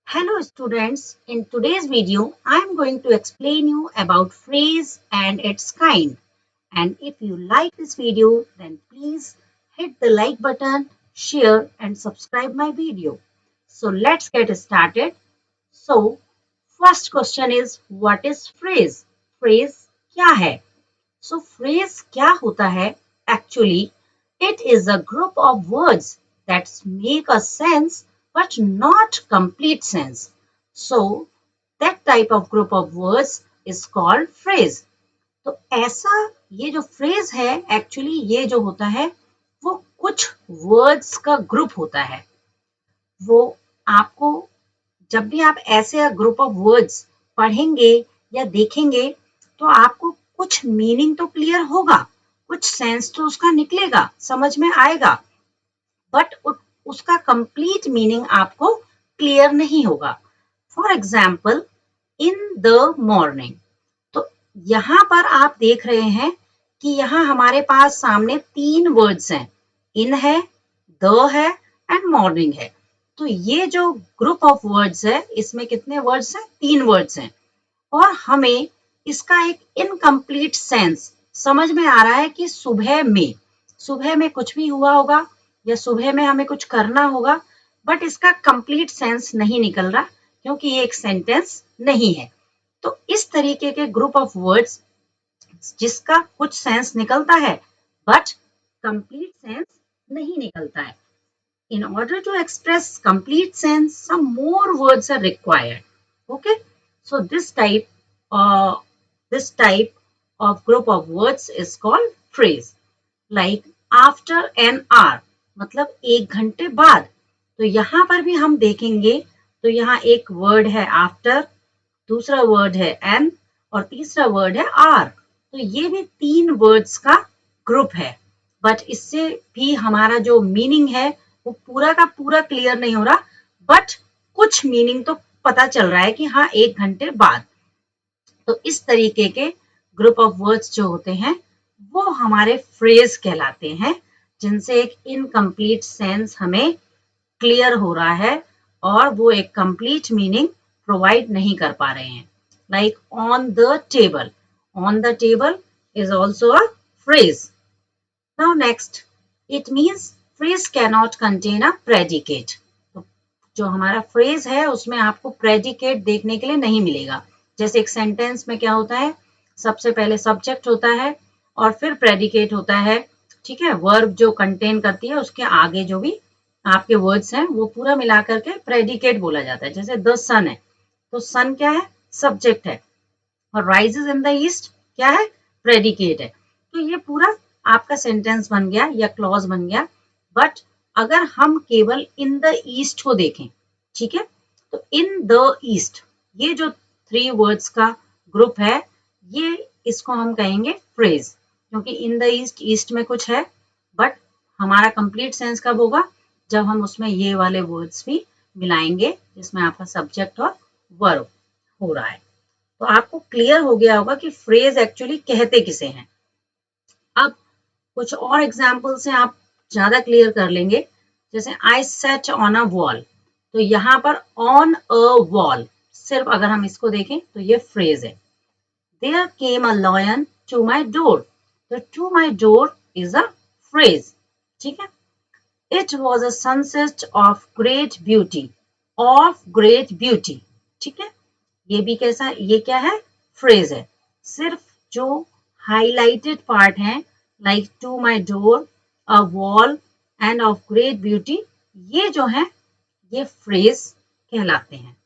Hello students, in today's video I am going to explain you about phrase and its kind. And if you like this video then please hit the like button, share and subscribe my video. So let's get started. So first question is what is phrase? Phrase क्या है? So phrase क्या होता है? Actually, it is a group of words that make a sense but not complete sense. So that type of group of words is called phrase. तो ऐसा ये जो phrase है actually ये जो होता है वो कुछ words का group होता है. वो आपको जब भी आप ऐसे ग्रुप ऑफ वर्ड्स पढ़ेंगे या देखेंगे तो आपको कुछ मीनिंग तो क्लियर होगा, कुछ सेंस तो उसका निकलेगा, समझ में आएगा, बट उसका कंप्लीट मीनिंग आपको क्लियर नहीं होगा. For example in the morning. तो यहाँ पर आप देख रहे हैं कि यहाँ हमारे पास सामने तीन वर्ड्स हैं, इन है, द है एंड मॉर्निंग है. तो ये जो ग्रुप ऑफ वर्ड्स है इसमें कितने वर्ड्स हैं? तीन वर्ड्स हैं. और हमें इसका एक इनकम्प्लीट सेंस समझ में आ रहा है कि सुबह में कुछ भी हुआ होगा या सुबह में हमें कुछ करना होगा, बट इसका कंप्लीट सेंस नहीं निकल रहा क्योंकि ये एक सेंटेंस नहीं है. तो इस तरीके के ग्रुप ऑफ वर्ड्स जिसका कुछ सेंस निकलता है बट कंप्लीट सेंस नहीं निकलता है. In order to express complete sense, some more words are required. Okay, so this type of group of words is called phrase. Like after an hour, मतलब एक घंटे बाद. तो यहाँ पर भी हम देखेंगे तो यहाँ एक वर्ड है after, दूसरा वर्ड है an और तीसरा वर्ड है are. तो ये भी तीन वर्ड्स का ग्रुप है, बट इससे भी हमारा जो मीनिंग है वो पूरा का पूरा क्लियर नहीं हो रहा, बट कुछ मीनिंग तो पता चल रहा है कि हाँ एक घंटे बाद. तो इस तरीके के ग्रुप ऑफ वर्ड्स जो होते हैं वो हमारे फ्रेज कहलाते हैं, जिनसे एक इनकम्प्लीट सेंस हमें क्लियर हो रहा है और वो एक कंप्लीट मीनिंग प्रोवाइड नहीं कर पा रहे हैं. Like on the table. On the table is also a phrase. Now next, it means phrase cannot contain a predicate. तो जो हमारा phrase है उसमें आपको predicate देखने के लिए नहीं मिलेगा. जैसे एक sentence में क्या होता है, सबसे पहले subject होता है और फिर predicate होता है, ठीक है. verb जो contain करती है उसके आगे जो भी आपके words हैं वो पूरा मिला करके predicate बोला जाता है. जैसे the sun है तो sun क्या है? subject है. और rises in the east क्या है? predicate है. तो ये पूरा आपका सेंटेंस बन गया या क्लॉज बन गया. बट अगर हम केवल इन द ईस्ट को देखें, ठीक है, तो इन द ईस्ट ये जो थ्री वर्ड्स का ग्रुप है ये इसको हम कहेंगे फ्रेज, क्योंकि इन द ईस्ट ईस्ट में कुछ है, बट हमारा कंप्लीट सेंस कब होगा? जब हम उसमें ये वाले वर्ड्स भी मिलाएंगे जिसमें आपका सब्जेक्ट और वर्ब हो रहा है. तो आपको क्लियर हो गया होगा कि फ्रेज एक्चुअली कहते किसे हैं. अब कुछ और एग्जाम्पल से आप ज्यादा क्लियर कर लेंगे. जैसे आई सेट ऑन अ वॉल. तो यहाँ पर ऑन अ वॉल सिर्फ अगर हम इसको देखें तो ये फ्रेज है. There came a lion to my door. तो to my door is a phrase, ठीक है. It was a sunset of great beauty. Of great beauty, ठीक है. ये भी कैसा, ये क्या है? फ्रेज है. सिर्फ जो हाईलाइटेड पार्ट है like to my door, a wall and of great beauty, ये जो है ये फ्रेज कहलाते हैं.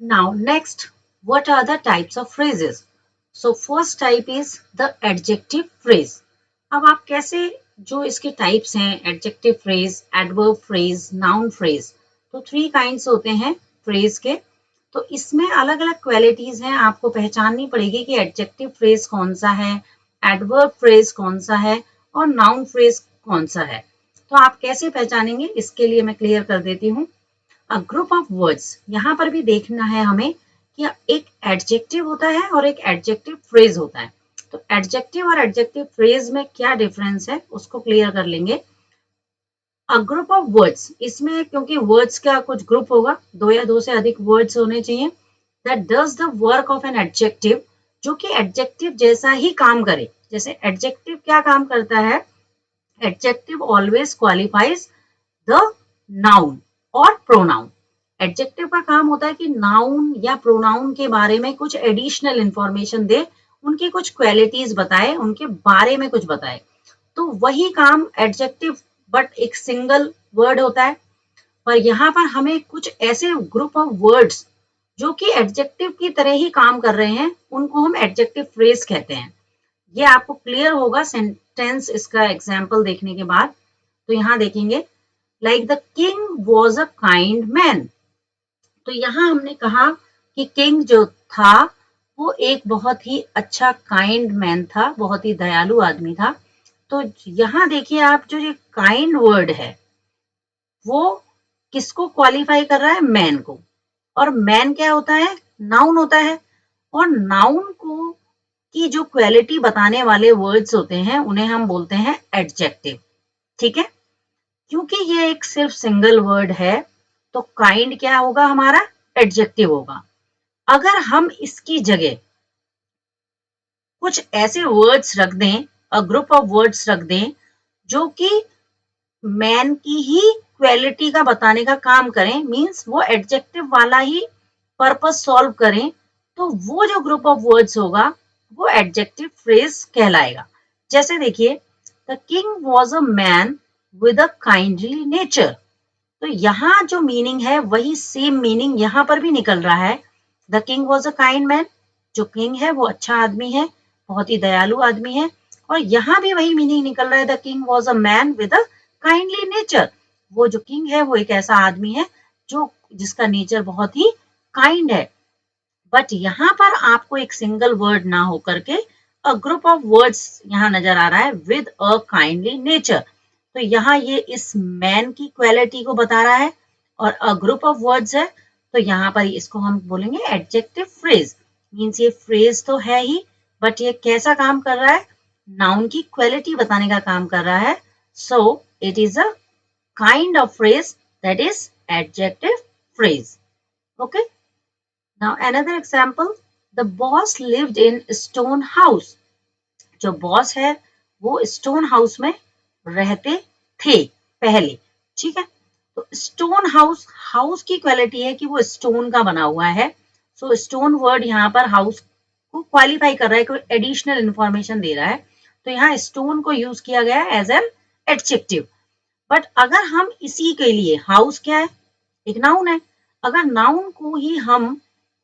Now next, what are the types of phrases? So first type is the adjective phrase. अब आप कैसे, जो इसके टाइप्स हैं adjective phrase, adverb phrase, noun phrase, तो थ्री काइंड्स होते हैं फ्रेज के. तो इसमें अलग अलग क्वालिटीज हैं, आपको पहचाननी पड़ेगी कि एडजेक्टिव फ्रेज कौन सा है, एडवर्ब फ्रेज कौन सा है और नाउन फ्रेज कौन सा है. तो आप कैसे पहचानेंगे इसके लिए मैं क्लियर कर देती हूँ. अ ग्रुप ऑफ वर्ड्स, यहाँ पर भी देखना है हमें कि एक एडजेक्टिव होता है और एक एडजेक्टिव फ्रेज होता है. तो एडजेक्टिव और एडजेक्टिव फ्रेज में क्या डिफरेंस है उसको क्लियर कर लेंगे. अ ग्रुप ऑफ वर्ड्स, इसमें क्योंकि वर्ड्स का कुछ ग्रुप होगा, दो या दो से अधिक वर्ड्स होने चाहिए, that does the work of an adjective, जो कि एडजेक्टिव जैसा ही काम करे। जैसे एडजेक्टिव क्या काम करता है, adjective always qualifies the noun और प्रोनाउन। एडजेक्टिव का काम होता है कि नाउन या प्रोनाउन के बारे में कुछ एडिशनल इंफॉर्मेशन दे, उनकी कुछ क्वालिटीज बताए, उनके बारे में कुछ बताए। तो वही काम एडजेक्टिव बट एक सिंगल वर्ड होता है। पर यहाँ पर हमें कुछ ऐसे ग्रुप ऑफ वर्ड्स जो कि एडजेक्टिव की तरह ही काम कर रहे हैं, उनको हम एडजेक्टिव फ्रेज कहते हैं। ये आपको क्लियर होगा सेंटेंस इसका एग्जाम्पल देखने के बाद। तो यहाँ देखेंगे, like the king was a kind man. तो यहाँ हमने कहा कि किंग जो था वो एक बहुत ही अच्छा काइंड मैन था, बहुत ही दयालु आदमी था। तो यहाँ देखिए आप, जो ये काइंड वर्ड है वो किसको क्वालिफाई कर रहा है, मैन को। और मैन क्या होता है, नाउन होता है। और नाउन को की जो क्वालिटी बताने वाले वर्ड्स होते हैं उन्हें हम बोलते हैं एडजेक्टिव। ठीक है, क्योंकि ये एक सिर्फ सिंगल वर्ड है तो काइंड क्या होगा हमारा, एडजेक्टिव होगा। अगर हम इसकी जगह कुछ ऐसे वर्ड्स रख दें, अ ग्रुप ऑफ वर्ड्स रख दें जो कि मैन की ही क्वालिटी का बताने का काम करें, मींस वो एडजेक्टिव वाला ही पर्पस सॉल्व करें, तो वो जो ग्रुप ऑफ वर्ड्स होगा वो एडजेक्टिव फ्रेज कहलाएगा। जैसे देखिए, the king was a man with a kindly nature. तो यहाँ जो मीनिंग है वही सेम मीनिंग यहाँ पर भी निकल रहा है। The king was a kind man, जो किंग है वो अच्छा आदमी है, बहुत ही दयालु आदमी है। और यहाँ भी वही मीनिंग निकल रहा है, the king was a man with a kindly nature. वो जो किंग है वो एक ऐसा आदमी है जो जिसका नेचर बहुत ही काइंड है। बट यहाँ पर आपको एक सिंगल वर्ड ना हो करके अ ग्रुप ऑफ वर्ड्स यहाँ नजर आ रहा है, विद अ काइंडली नेचर। तो यहाँ ये इस मैन की क्वालिटी को बता रहा है और अ ग्रुप ऑफ वर्ड्स है, तो यहाँ पर इसको हम बोलेंगे एडजेक्टिव फ्रेज। मीन्स ये फ्रेज तो है ही, बट ये कैसा काम कर रहा है, नाउन की क्वालिटी बताने का काम कर रहा है। So it is a kind of phrase that is adjective phrase. Okay, now another example, the boss lived in stone house. जो बॉस है वो स्टोन हाउस में रहते थे पहले। ठीक है, तो स्टोन हाउस, हाउस की क्वालिटी है कि वो स्टोन का बना हुआ है। सो स्टोन वर्ड यहाँ पर हाउस को क्वालिफाई कर रहा है, कोई एडिशनल इंफॉर्मेशन दे रहा है। तो यहाँ स्टोन को यूज किया गया है एज एन एडजेक्टिव। बट अगर हम इसी के लिए, हाउस क्या है, एक नाउन है, अगर नाउन को ही हम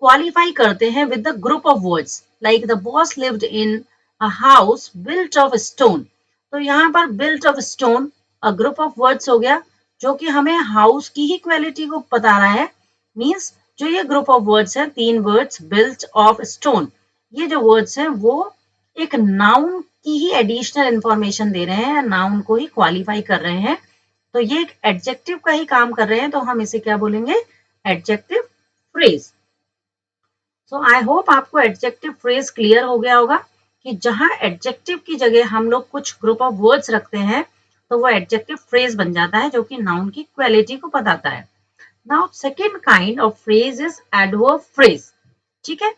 क्वालिफाई करते हैं with the group of words, like the boss lived in a house built of stone. तो यहाँ पर built of stone a group of words हो गया जो कि हमें हाउस की ही क्वालिटी को बता रहा है। मीन्स जो ये ग्रुप ऑफ वर्ड्स है, तीन वर्ड्स, बिल्ट ऑफ स्टोन, ये जो वर्ड्स हैं वो एक नाउन की ही एडिशनल इंफॉर्मेशन दे रहे हैं, नाउन को ही क्वालिफाई कर रहे हैं। तो ये एक एडजेक्टिव का ही काम कर रहे हैं, तो हम इसे क्या बोलेंगे, adjective phrase. So I hope आपको एडजेक्टिव फ्रेज क्लियर हो गया होगा कि जहां एडजेक्टिव की जगह हम लोग कुछ ग्रुप ऑफ वर्ड्स रखते हैं तो वो एडजेक्टिव फ्रेज बन जाता है जो कि नाउन की क्वालिटी को बताता है। Now second kind of phrase is adverb phrase. ठीक है,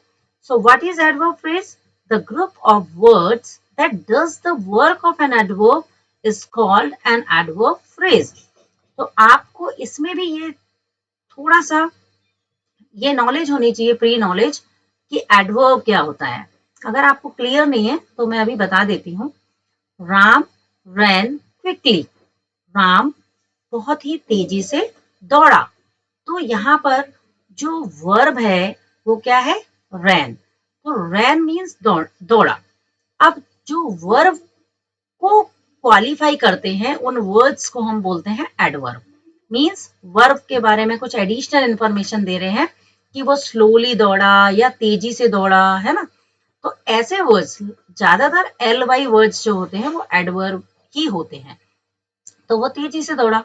so what is adverb phrase, the group of words that does the work of an adverb is called an adverb phrase. तो आपको इसमें भी ये थोड़ा सा ये नॉलेज होनी चाहिए, प्री नॉलेज, कि एडवर्ब क्या होता है। अगर आपको क्लियर नहीं है तो मैं अभी बता देती हूँ। राम रैन क्विकली, राम बहुत ही तेजी से दौड़ा। तो यहाँ पर जो वर्ब है वो क्या है, रैन। तो रैन मीन्स दौड़ा। अब जो वर्ब को क्वालिफाई करते हैं उन वर्ड्स को हम बोलते हैं एडवर्ब। मींस वर्ब के बारे में कुछ एडिशनल इंफॉर्मेशन दे रहे हैं कि वो स्लोली दौड़ा या तेजी से दौड़ा, है ना। तो ऐसे वर्ड्स, ज्यादातर एल वाई वर्ड्स जो होते हैं वो एडवर्ब ही होते हैं। तो वो तेजी से दौड़ा,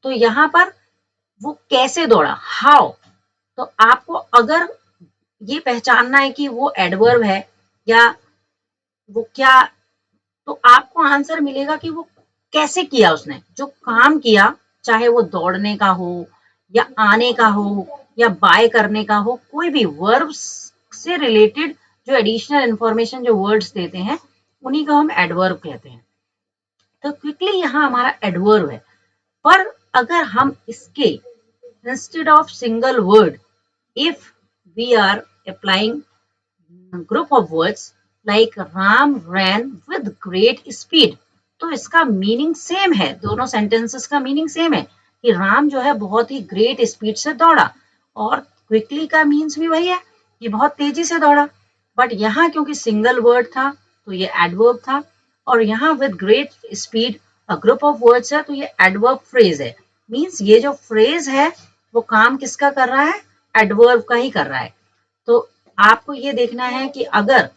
तो यहाँ पर वो कैसे दौड़ा, हाउ। तो आपको अगर ये पहचानना है कि वो एडवर्ब है या वो क्या, तो आपको आंसर मिलेगा कि वो कैसे किया उसने, जो काम किया, चाहे वो दौड़ने का हो या आने का हो या बाय करने का हो, कोई भी वर्ब से रिलेटेड जो एडिशनल इंफॉर्मेशन जो वर्ड्स देते हैं उन्हीं को हम एडवर्ब कहते हैं। तो क्विकली यहाँ हमारा एडवर्ब है, पर अगर हम इसके instead of single word, if we are applying group of words like Ram ran with great speed, तो इसका मीनिंग सेम है, दोनों सेंटेंसेस का मीनिंग सेम है कि राम जो है बहुत ही ग्रेट स्पीड से दौड़ा, और क्विकली का मीन्स भी वही है कि बहुत तेजी से दौड़ा। बट यहाँ क्योंकि सिंगल वर्ड था तो ये एडवर्ब था, और यहाँ with great speed group of words है तो ये एडवर्ब फ्रेज है। मीन्स ये जो फ्रेज है वो काम किसका कर रहा है, एडवर्ब का ही कर रहा है। तो आपको ये देखना है कि अगर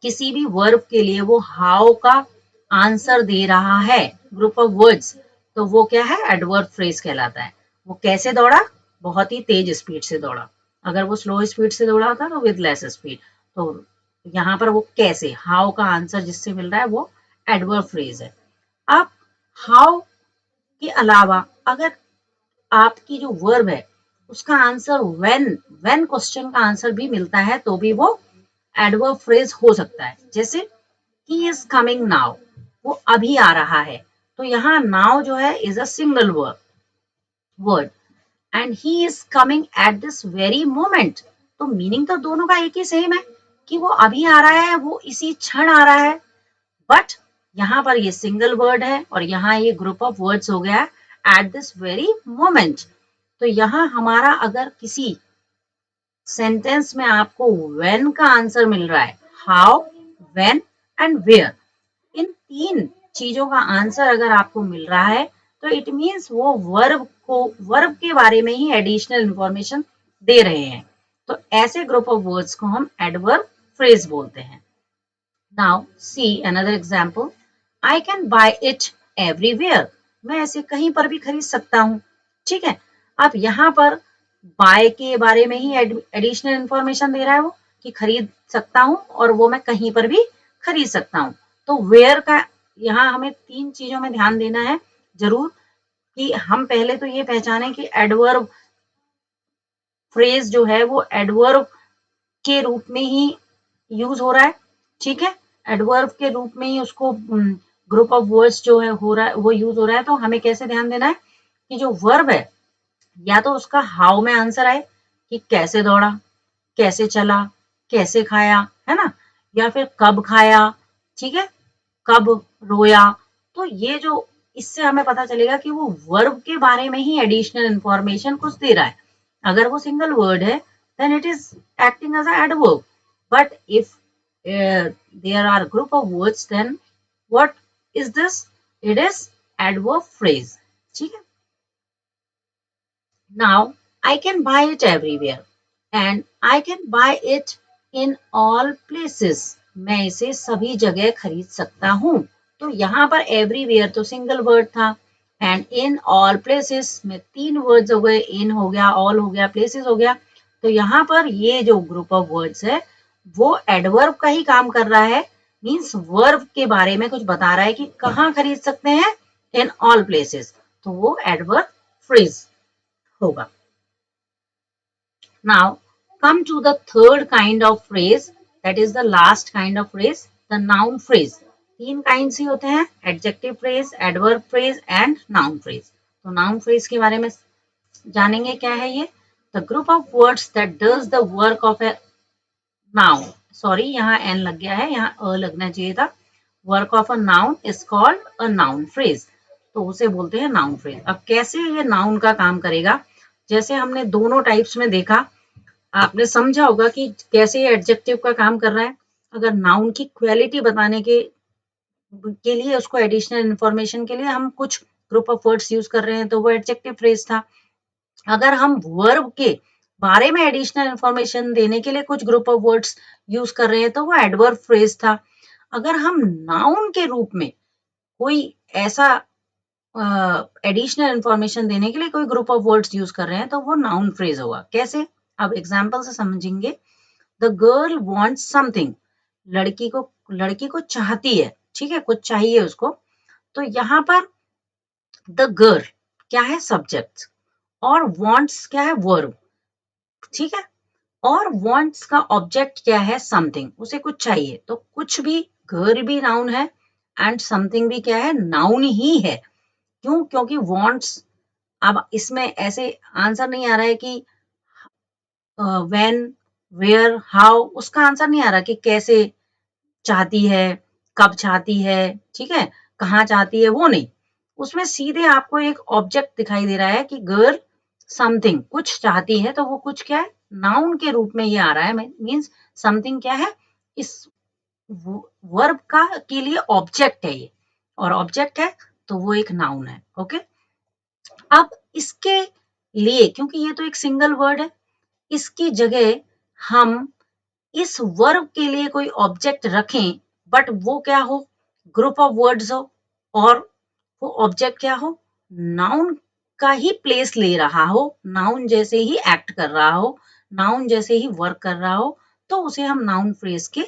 किसी भी वर्ब के लिए वो हाउ का आंसर दे रहा है ग्रुप ऑफ वर्ड्स, तो वो क्या है, एडवर्ब फ्रेज कहलाता है। वो कैसे दौड़ा, बहुत ही तेज स्पीड से दौड़ा। अगर वो स्लो स्पीड से दौड़ा था तो विद लेस स्पीड। तो यहाँ पर वो कैसे, हाउ का आंसर जिससे मिल रहा है वो एडवर्ब फ्रेज है। अब हाउ के अलावा अगर आपकी जो वर्ब है उसका आंसर व्हेन क्वेश्चन का आंसर भी मिलता है तो भी वो एडवर्ब फ्रेज हो सकता है। जैसे ही इज कमिंग नाउ, वो अभी आ रहा है, तो यहाँ नाउ जो है is a single word and he is coming at this very moment, तो मीनिंग तो दोनों का एक ही सेम है कि वो अभी आ रहा है, वो इसी क्षण आ रहा है। बट यहाँ पर ये सिंगल वर्ड है और यहाँ ये ग्रुप ऑफ वर्ड्स हो गया एट दिस वेरी मोमेंट। तो यहाँ हमारा अगर किसी सेंटेंस में आपको व्हेन का आंसर मिल रहा है, हाउ, व्हेन एंड वेयर, इन तीन चीजों का आंसर अगर आपको मिल रहा है तो इट मीन्स वो वर्ब के बारे में ही एडिशनल इंफॉर्मेशन दे रहे हैं। तो ऐसे ग्रुप ऑफ वर्ड्स को हम एडवर्ब फ्रेज बोलते हैं। Now see another example, I can buy it everywhere, मैं ऐसे कहीं पर भी खरीद सकता हूँ। ठीक है, अब यहाँ पर बाय के बारे में ही एडिशनल इंफॉर्मेशन दे रहा है वो कि खरीद सकता हूँ और वो मैं कहीं पर भी खरीद सकता हूँ। तो वेयर का यहाँ हमें तीन चीजों में ध्यान देना है जरूर, कि हम पहले तो ये पहचानें कि एडवर्ब फ्रेज जो है वो एडवर्ब के रूप में ही यूज हो रहा है। ठीक है, एडवर्ब के रूप में ही उसको ग्रुप ऑफ वर्ड्स जो है हो रहा है वो यूज हो रहा है। तो हमें कैसे ध्यान देना है कि जो वर्ब है या तो उसका हाउ में आंसर आए कि कैसे दौड़ा, कैसे चला, कैसे खाया, है ना, या फिर कब खाया, ठीक है, कब रोया। तो ये जो, इससे हमें पता चलेगा कि वो वर्ब के बारे में ही एडिशनल इंफॉर्मेशन कुछ दे रहा है। अगर वो सिंगल वर्ड है then it is acting as a adverb, but if there are group of words then what is this, it is adverb phrase. ठीक है, now I can buy it everywhere and I can buy it in all places, मैं इसे सभी जगह खरीद सकता हूँ। तो यहाँ पर एवरीवेयर तो सिंगल वर्ड था एंड इन ऑल प्लेसेस में तीन वर्ड्स हो गए, इन हो गया, ऑल हो गया, प्लेसेस हो गया। तो यहाँ पर ये जो ग्रुप ऑफ वर्ड्स है वो एडवर्ब का ही काम कर रहा है। मीन्स वर्ब के बारे में कुछ बता रहा है कि कहाँ खरीद सकते हैं, इन ऑल प्लेसेस, तो वो एडवर्ब फ्रेज होगा। Now, come to the third kind of phrase, that is the last kind of phrase, the noun phrase. तीन kinds ही होते हैं, adjective phrase, adverb phrase and noun phrase. तो noun phrase के बारे में जानेंगे क्या है ये, the group of words that does the work of a noun. Sorry, यहाँ n लग गया है, यहाँ अ लगना चाहिए था। Work of a noun is called a noun phrase. तो उसे बोलते हैं noun phrase. अब कैसे ये noun का काम करेगा, जैसे हमने दोनों टाइप्स में देखा, आपने समझा होगा कि कैसे ये एडजेक्टिव का काम कर रहा है। अगर नाउन की क्वालिटी बताने के लिए, उसको एडिशनल इंफॉर्मेशन के लिए हम कुछ ग्रुप ऑफ वर्ड्स यूज कर रहे हैं तो वो एडजेक्टिव फ्रेज था। अगर हम वर्ब के बारे में एडिशनल इंफॉर्मेशन देने के लिए कुछ ग्रुप ऑफ वर्ड्स यूज कर रहे हैं तो वो एडवर्ब फ्रेज था। अगर हम नाउन के रूप में कोई ऐसा एडिशनल इंफॉर्मेशन देने के लिए कोई ग्रुप ऑफ वर्ड्स यूज कर रहे हैं तो वो नाउन फ्रेज होगा। कैसे, अब एग्जाम्पल से समझेंगे। द गर्ल वॉन्ट्स समथिंग, लड़की को चाहती है, ठीक है, कुछ चाहिए उसको। तो यहाँ पर द गर्ल क्या है, सब्जेक्ट, और वॉन्ट्स क्या है, वर्ब, ठीक है। और वॉन्ट्स का ऑब्जेक्ट क्या है, समथिंग, उसे कुछ चाहिए, तो कुछ भी, गर्ल भी नाउन है एंड समथिंग भी क्या है, नाउन ही है। क्यों? क्योंकि वॉन्ट्स, अब इसमें ऐसे आंसर नहीं आ रहा है कि व्हेन, वेयर, हाउ, उसका आंसर नहीं आ रहा कि कैसे चाहती है, कब चाहती है, ठीक है, कहाँ चाहती है, वो नहीं। उसमें सीधे आपको एक ऑब्जेक्ट दिखाई दे रहा है कि गर्ल समथिंग कुछ चाहती है, तो वो कुछ क्या है, नाउन के रूप में ये आ रहा है, मीन्स समथिंग क्या है, इस वर्ब का के लिए ऑब्जेक्ट है ये, और ऑब्जेक्ट है तो वो एक नाउन है। ओके, अब इसके लिए, क्योंकि ये तो एक सिंगल वर्ड है, इसकी जगह हम इस वर्ब के लिए कोई ऑब्जेक्ट रखें, बट वो क्या हो, ग्रुप ऑफ वर्ड्स हो, और वो ऑब्जेक्ट क्या हो, नाउन का ही प्लेस ले रहा हो, नाउन जैसे ही एक्ट कर रहा हो, नाउन जैसे ही वर्क कर रहा हो, तो उसे हम नाउन फ्रेज के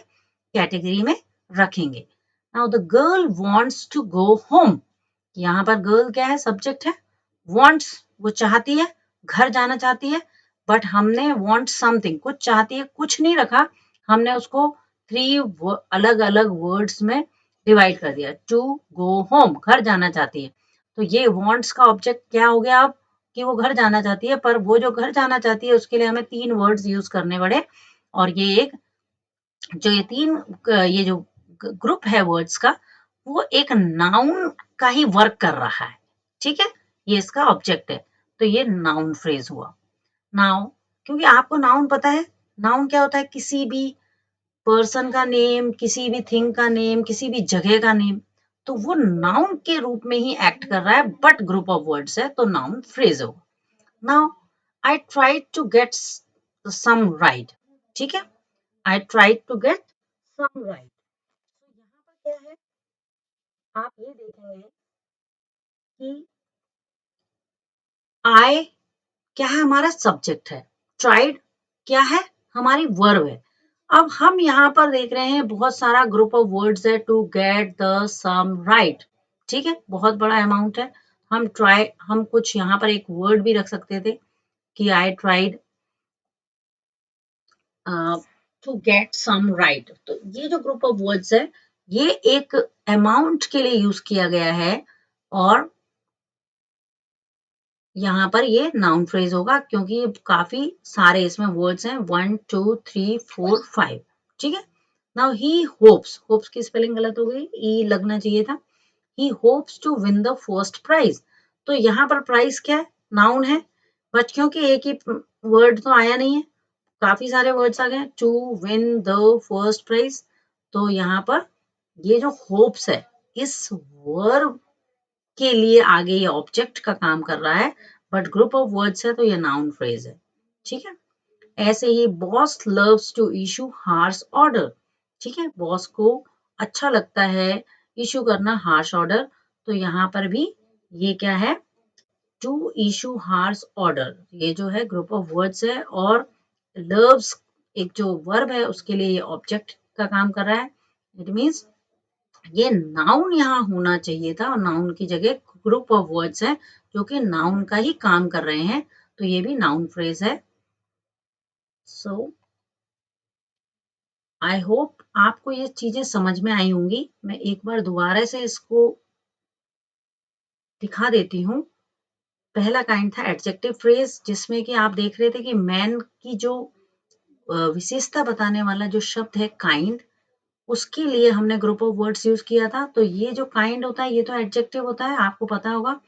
कैटेगरी में रखेंगे। Now the girl wants to go home, यहाँ पर गर्ल क्या है, सब्जेक्ट है, वांट्स वो चाहती है, घर जाना चाहती है, बट हमने वांट समथिंग कुछ चाहती है कुछ नहीं रखा, हमने उसको थ्री अलग अलग वर्ड्स में डिवाइड कर दिया, टू गो होम, घर जाना चाहती है। तो ये वांट्स का ऑब्जेक्ट क्या हो गया अब, कि वो घर जाना चाहती है, पर वो जो घर जाना चाहती है उसके लिए हमें तीन वर्ड्स यूज करने पड़े, और ये एक जो ये तीन ये जो ग्रुप है वर्ड्स का, वो एक नाउन का ही वर्क कर रहा है, ठीक है, ये इसका ऑब्जेक्ट है, तो ये नाउन फ्रेज हुआ। नाउ, क्योंकि आपको नाउन पता है, नाउन क्या होता है, किसी भी पर्सन का नेम, किसी भी थिंग का नेम, किसी भी जगह का नेम, तो वो नाउन के रूप में ही एक्ट कर रहा है, बट ग्रुप ऑफ वर्ड्स है तो नाउन फ्रेज होगा। Now I tried to get some ride, ठीक है, I tried to get some ride, तो यहाँ पर क्या है, आप ये देखेंगे कि आई क्या है, हमारा सब्जेक्ट है, ट्राइड क्या है, हमारी वर्ब है। अब हम यहाँ पर देख रहे हैं बहुत सारा ग्रुप ऑफ वर्ड्स है, to get the some right, ठीक है, बहुत बड़ा अमाउंट है। हम ट्राई, हम कुछ यहाँ पर एक वर्ड भी रख सकते थे कि I tried to get some right, तो ये जो ग्रुप ऑफ वर्ड्स है, ये एक अमाउंट के लिए यूज किया गया है, और यहाँ पर ये नाउन फ्रेज होगा, क्योंकि ये काफी सारे इसमें वर्ड्स हैं, 1 2 3 4 5, ठीक है। नाउ ही होप्स, होप्स की स्पेलिंग गलत हो गई, ई लगना चाहिए था, he hopes to win the first prize, तो यहाँ पर प्राइज क्या है, नाउन है, बट क्योंकि एक ही वर्ड तो आया नहीं है, काफी सारे वर्ड्स आ गए, to win the first prize, तो यहाँ पर ये जो होप्स है, इस वर्ब के लिए आगे ये ऑब्जेक्ट का काम कर रहा है, बट ग्रुप ऑफ वर्ड्स है तो ये नाउन फ्रेज है, ठीक है। ऐसे ही boss loves to issue harsh order, ठीक है, बॉस को अच्छा लगता है इशू करना हार्श ऑर्डर, तो यहाँ पर भी ये क्या है, टू इशू हार्श ऑर्डर, ये जो है ग्रुप ऑफ वर्ड्स है, और लव्स एक जो वर्ब है उसके लिए ये ऑब्जेक्ट का काम कर रहा है, इट मीन्स ये नाउन यहाँ होना चाहिए था, और नाउन की जगह ग्रुप ऑफ वर्ड्स है जो कि नाउन का ही काम कर रहे हैं, तो ये भी नाउन फ्रेज है। सो आई होप आपको ये चीजें समझ में आई होंगी, मैं एक बार दोबारा से इसको दिखा देती हूँ। पहला काइंड था एडजेक्टिव फ्रेज, जिसमें कि आप देख रहे थे कि मैन की जो विशेषता बताने वाला जो शब्द है काइंड, उसके लिए हमने ग्रुप ऑफ वर्ड्स यूज किया था, तो ये जो काइंड होता है ये तो एडजेक्टिव होता है, आपको पता होगा,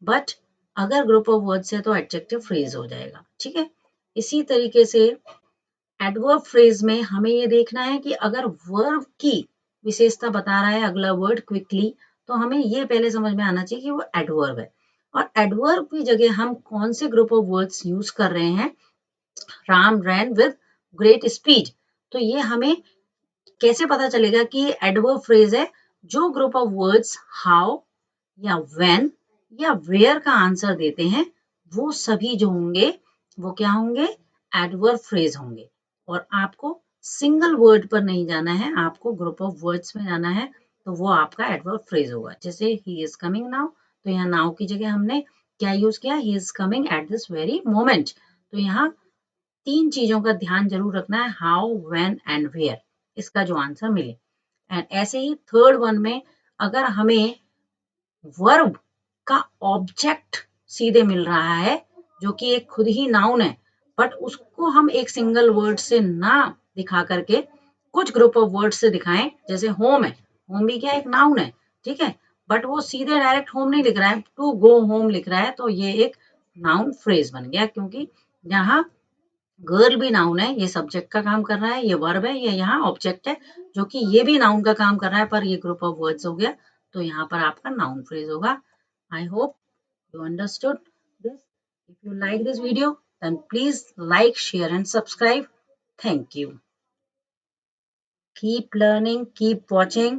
बट अगर ग्रुप ऑफ वर्ड्स है तो एडजेक्टिव फ्रेज हो जाएगा, ठीक है। इसी तरीके से एडवर्ब फ्रेज में हमें ये देखना है कि अगर वर्ब की विशेषता बता रहा है अगला वर्ड क्विकली, तो हमें ये पहले समझ में आना चाहिए कि वो एडवर्ब है, और एडवर्ब की जगह हम कौन से ग्रुप ऑफ वर्ड्स यूज कर रहे हैं, Ram ran with great speed, तो ये हमें कैसे पता चलेगा कि ये एडवर्ब फ्रेज है, जो ग्रुप ऑफ वर्ड्स हाउ या व्हेन या वेयर का आंसर देते हैं, वो सभी जो होंगे वो क्या होंगे, एडवर्ब फ्रेज होंगे। और आपको सिंगल वर्ड पर नहीं जाना है, आपको ग्रुप ऑफ वर्ड्स में जाना है, तो वो आपका एडवर्ब फ्रेज होगा। जैसे ही इज कमिंग नाउ, तो यहाँ नाउ की जगह हमने क्या यूज किया, he is coming at this very moment. तो यहाँ 3 चीजों का ध्यान जरूर रखना है, हाउ, व्हेन एंड वेयर, इसका जो आंसर मिले। एंड ऐसे ही थर्ड वन में अगर हमें वर्ब का ऑब्जेक्ट सीधे मिल रहा है जो कि एक खुद ही नाउन है, बट उसको हम एक सिंगल वर्ड से ना दिखा करके कुछ ग्रुप ऑफ वर्ड से दिखाएं, जैसे होम है, होम भी क्या एक नाउन है, ठीक है, बट वो सीधे डायरेक्ट होम नहीं लिख रहा है, टू गो होम लिख रहा है, तो ये एक नाउन फ्रेज बन गया, क्योंकि यहाँ गर्ल भी नाउन है, ये सब्जेक्ट का काम कर रहा है, ये वर्ब है, ये यहाँ ऑब्जेक्ट है जो कि ये भी नाउन का काम कर रहा है, पर ये ग्रुप ऑफ वर्ड्स हो गया, तो यहाँ पर आपका नाउन फ्रेज होगा। I hope you understood this. If you like this video, then please like, share and subscribe. Thank you. Keep learning, keep watching.